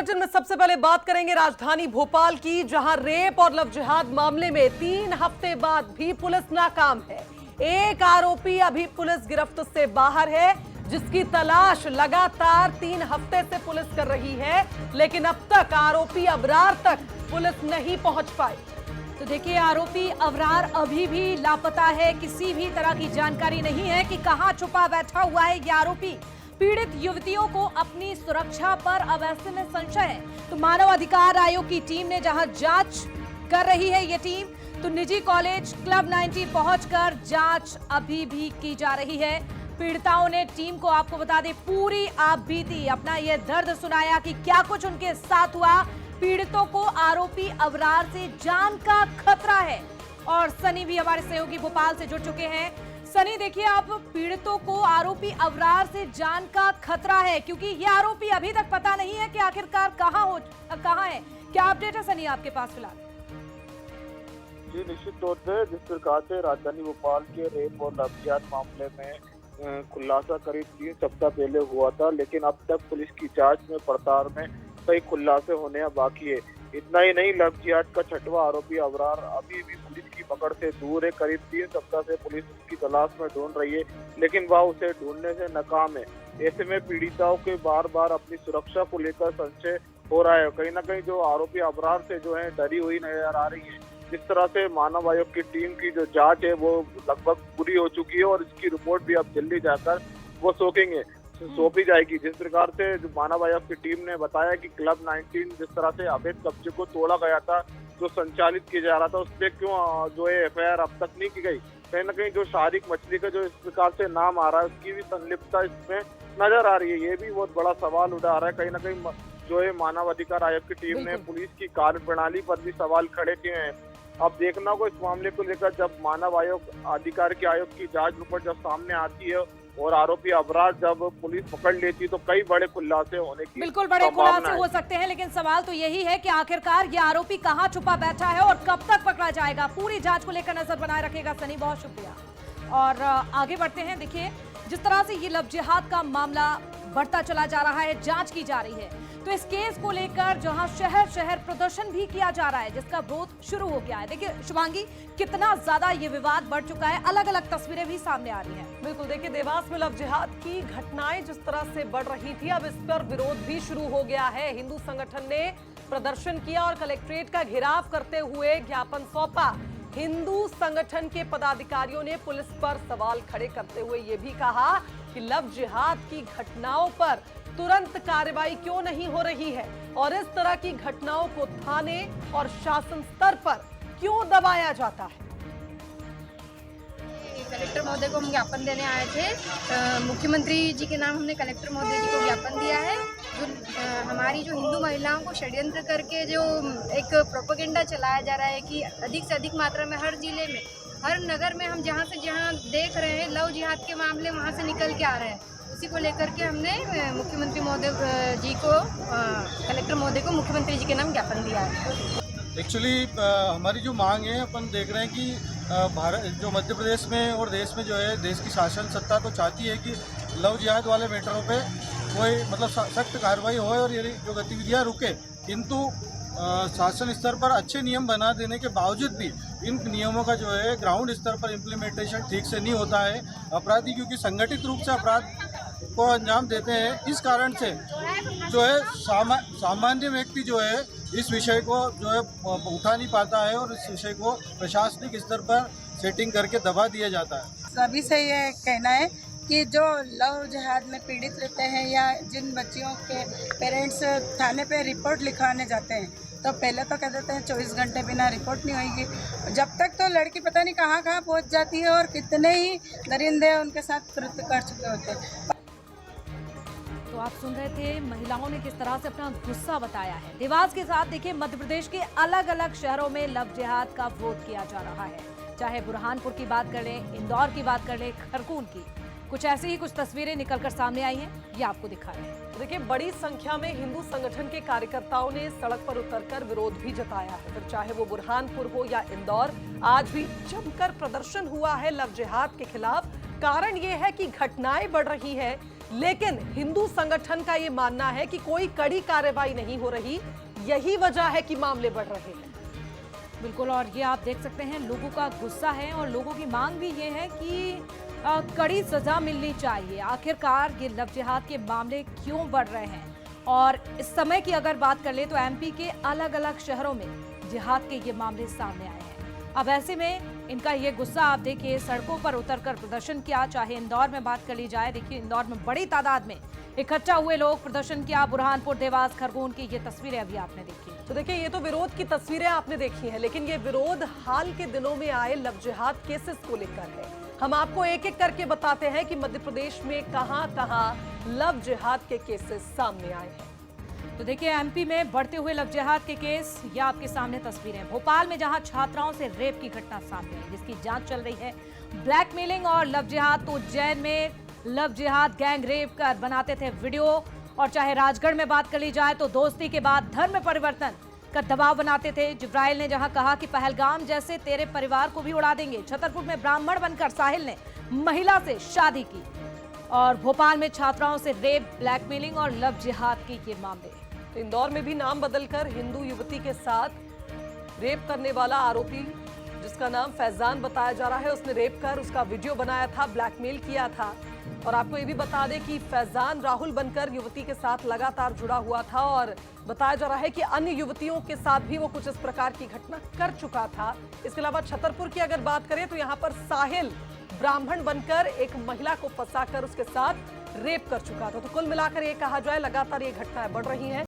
Bulletin में सबसे पहले बात करेंगे राजधानी भोपाल की, जहां रेप और लव जिहाद मामले में 3 हफ्ते बाद भी पुलिस नाकाम है। एक आरोपी अभी पुलिस गिरफ्त से बाहर है, जिसकी तलाश लगातार 3 हफ्ते से पुलिस कर रही है, लेकिन अब तक आरोपी अबरार तक पुलिस नहीं पहुंच पाई। तो देखिए, आरोपी अबरार अभी भी लापता है। किसी भी तरह की जानकारी नहीं है कि कहां छुपा बैठा हुआ है ये आरोपी। पीड़ित युवतियों को अपनी सुरक्षा पर अब ऐसे में संशय है। तो मानव अधिकार आयोग की टीम ने जहां जांच कर रही है ये टीम, तो निजी कॉलेज क्लब 90 पहुंचकर जांच अभी भी की जा रही है। पीड़िताओं ने टीम को, आपको बता दें, पूरी आप बीती अपना ये दर्द सुनाया कि क्या कुछ उनके साथ हुआ। पीड़ितों को आरोपी अबरार से जान का खतरा है। और सनी भी हमारे सहयोगी भोपाल से जुड़ चुके हैं। सनी, देखिए, आप पीड़ितों को आरोपी अबरार से जान का खतरा है, क्योंकि ये आरोपी अभी तक पता नहीं है कि आखिरकार कहां है। क्या अपडेट है सनी आपके पास फिलहाल? जी, निश्चित तौर से जिस प्रकार से राजधानी भोपाल के रेप और लव जिहाद मामले में खुलासा करीब 3 सप्ताह पहले हुआ था, लेकिन अब तक पुलिस की जांच में पड़ताल में कई खुलासे होने बाकी है। इतना ही नहीं, लव जिहाद का 6वां आरोपी अबरार अभी भी पुलिस की पकड़ से दूर है। करीब 3 सप्ताह से पुलिस उसकी तलाश में ढूंढ रही है, लेकिन वह उसे ढूंढने से नाकाम है। ऐसे में पीड़िताओं के बार बार अपनी सुरक्षा को लेकर संशय हो रहा है। कहीं ना कहीं जो आरोपी अबरार से जो है डरी हुई नजर आ रही है। जिस तरह से मानव आयोग की टीम की जो जांच है वो लगभग पूरी हो चुकी है और इसकी रिपोर्ट भी अब जल्दी जाकर वो सौंपी जाएगी। जिस प्रकार से जो मानव आयोग की टीम ने बताया कि क्लब 19 जिस तरह से अवैध कब्जे को तोड़ा गया था, जो संचालित किया जा रहा था, उस पर क्यों जो है एफआईआर अब तक नहीं की गई। कहीं ना कहीं जो शारिक मछली का जो इस प्रकार से नाम आ रहा है, उसकी भी संलिप्तता इसमें नजर आ रही है। ये भी बहुत बड़ा सवाल उठा रहा है। कहीं ना कहीं जो है मानव अधिकार आयोग की टीम ने पुलिस की कार्यप्रणाली पर भी सवाल खड़े किए हैं। अब देखना होगा इस मामले को लेकर, जब मानव अधिकार के आयोग की जांच रिपोर्ट जब सामने आती है और आरोपी अबरार जब पुलिस पकड़ लेती है, तो कई बड़े खुलासे होने की बिल्कुल बड़े खुलासे हो सकते हैं। लेकिन सवाल तो यही है कि आखिरकार ये आरोपी कहां छुपा बैठा है और कब तक पकड़ा जाएगा। पूरी जांच को लेकर नजर बनाए रखेगा सनी, बहुत शुक्रिया। और आगे बढ़ते हैं। देखिए, जिस तरह से ये लव जिहाद का मामला बढ़ता चला जा रहा है, जांच की जा रही है, तो इस केस को लेकर जहां शहर शहर प्रदर्शन भी किया जा रहा है, जिसका विरोध शुरू हो गया है। देखिए शुभांगी, कितना ज्यादा ये विवाद बढ़ चुका है, अलग अलग तस्वीरें भी सामने आ रही हैं। बिल्कुल, देखिए, देवास में लव जिहाद की घटनाएं जिस तरह से बढ़ रही थी, अब इस पर विरोध भी शुरू हो गया है। हिंदू संगठन ने प्रदर्शन किया और कलेक्ट्रेट का घेराव करते हुए ज्ञापन सौंपा। हिंदू संगठन के पदाधिकारियों ने पुलिस पर सवाल खड़े करते हुए ये भी कहा कि लव जिहाद की घटनाओं पर तुरंत कार्रवाई क्यों नहीं हो रही है और इस तरह की घटनाओं को थाने और शासन स्तर पर क्यों दबाया जाता है। कलेक्टर महोदय को हम ज्ञापन देने आए थे। मुख्यमंत्री जी के नाम हमने कलेक्टर महोदय जी को ज्ञापन दिया है। जो हमारी जो हिंदू महिलाओं को षड्यंत्र करके जो एक प्रोपेगेंडा चलाया जा रहा है कि अधिक से अधिक मात्रा में हर जिले में, हर नगर में हम जहाँ से जहाँ देख रहे हैं लव जिहाद के मामले वहाँ से निकल के आ रहे हैं, उसी को लेकर के हमने मुख्यमंत्री महोदय जी को, कलेक्टर महोदय को मुख्यमंत्री जी के नाम ज्ञापन दिया है। एक्चुअली हमारी जो मांग है, अपन देख रहे हैं कि भारत जो मध्य प्रदेश में और देश में जो है, देश की शासन सत्ता तो चाहती है कि लव जिहाद वाले मैटरों पे कोई मतलब सख्त कार्रवाई हो और ये जो गतिविधियाँ रुके, किंतु शासन स्तर पर अच्छे नियम बना देने के बावजूद भी इन नियमों का जो है ग्राउंड स्तर पर इम्प्लीमेंटेशन ठीक से नहीं होता है। अपराधी क्योंकि संगठित रूप से अपराध को अंजाम देते हैं, इस कारण से जो है सामान्य व्यक्ति जो है इस विषय को जो है उठा नहीं पाता है और इस विषय को प्रशासनिक स्तर पर सेटिंग करके दबा दिया जाता है। सभी से ये कहना है कि जो लव जिहाद में पीड़ित रहते हैं या जिन बच्चियों के पेरेंट्स थाने पे रिपोर्ट लिखवाने जाते हैं, तो पहले तो कह देते हैं 24 घंटे बिना रिपोर्ट नहीं होगी। जब तक तो लड़की पता नहीं कहाँ कहाँ पहुँच जाती है और कितने ही दरिंदे उनके साथ कृत्य कर चुके होते हैं। तो आप सुन रहे थे महिलाओं ने किस तरह से अपना गुस्सा बताया है। देवास के साथ देखिए, मध्य प्रदेश के अलग अलग शहरों में लव जिहाद का विरोध किया जा रहा है। चाहे बुरहानपुर की बात कर लें, इंदौर की बात कर लें, खरगोन की, कुछ ऐसी ही कुछ तस्वीरें निकलकर सामने आई हैं, ये आपको दिखा रहे हैं। देखिए, बड़ी संख्या में हिंदू संगठन के कार्यकर्ताओं ने सड़क पर उतरकर विरोध भी जताया है। फिर चाहे वो बुरहानपुर हो या इंदौर, आज भी जमकर प्रदर्शन हुआ है लव जिहाद के खिलाफ। कारण ये है कि घटनाएं बढ़ रही है, लेकिन हिंदू संगठन का ये मानना है कि कोई कड़ी कार्रवाई नहीं हो रही, यही वजह है कि मामले बढ़ रहे हैं। बिल्कुल, और ये आप देख सकते हैं लोगों का गुस्सा है और लोगों की मांग भी ये है कि कड़ी सजा मिलनी चाहिए। आखिरकार ये लव जिहाद के मामले क्यों बढ़ रहे हैं? और इस समय की अगर बात कर ले तो एमपी के अलग अलग शहरों में जिहाद के ये मामले सामने आए हैं। अब ऐसे में इनका ये गुस्सा आप देखिए, सड़कों पर उतरकर प्रदर्शन किया। चाहे इंदौर में बात कर ली जाए, देखिए इंदौर में बड़ी तादाद में इकट्ठा हुए लोग प्रदर्शन किया। बुरहानपुर, देवास, खरगोन की ये तस्वीरें अभी आपने देखी। तो देखिए, ये तो विरोध की तस्वीरें आपने देखी हैं, लेकिन ये विरोध हाल के दिनों में आए लव जिहाद केसेस को लेकर है। हम आपको एक एक करके बताते हैं कि मध्य प्रदेश में कहां-कहां लव जिहाद के केसेस सामने आए हैं। तो देखिए, एमपी में बढ़ते हुए लव जिहाद के केस, ये आपके सामने तस्वीरें। भोपाल में जहां छात्राओं से रेप की घटना सामने आई, जिसकी जांच चल रही है। ब्लैकमेलिंग और लव जिहाद, तो उज्जैन में लव जिहाद गैंग रेप कर बनाते थे वीडियो। और चाहे राजगढ़ में बात कर ली जाए तो दोस्ती के बाद धर्म परिवर्तन का दबाव बनाते थे। जिब्राइल ने जहां कहा कि पहलगाम जैसे तेरे परिवार को भी उड़ा देंगे। छतरपुर में ब्राह्मण बनकर साहिल ने महिला से शादी की। और भोपाल में छात्राओं से रेप, ब्लैकमेलिंग और लव जिहाद के ये मामले। तो इंदौर में भी नाम बदलकर हिंदू युवती के साथ रेप करने वाला आरोपी, जिसका नाम फैजान बताया जा रहा है, उसने रेप कर उसका वीडियो बनाया था, ब्लैकमेल किया था। और आपको ये भी बता दें कि फैजान राहुल बनकर युवती के साथ लगातार जुड़ा हुआ था और बताया जा रहा है कि अन्य युवतियों के साथ भी वो कुछ इस प्रकार की घटना कर चुका था। इसके अलावा छतरपुर की अगर बात करें तो यहाँ पर साहिल ब्राह्मण बनकर एक महिला को फंसाकर उसके साथ रेप कर चुका था। तो कुल मिलाकर ये कहा जाए लगातार ये घटनाएं बढ़ रही हैं।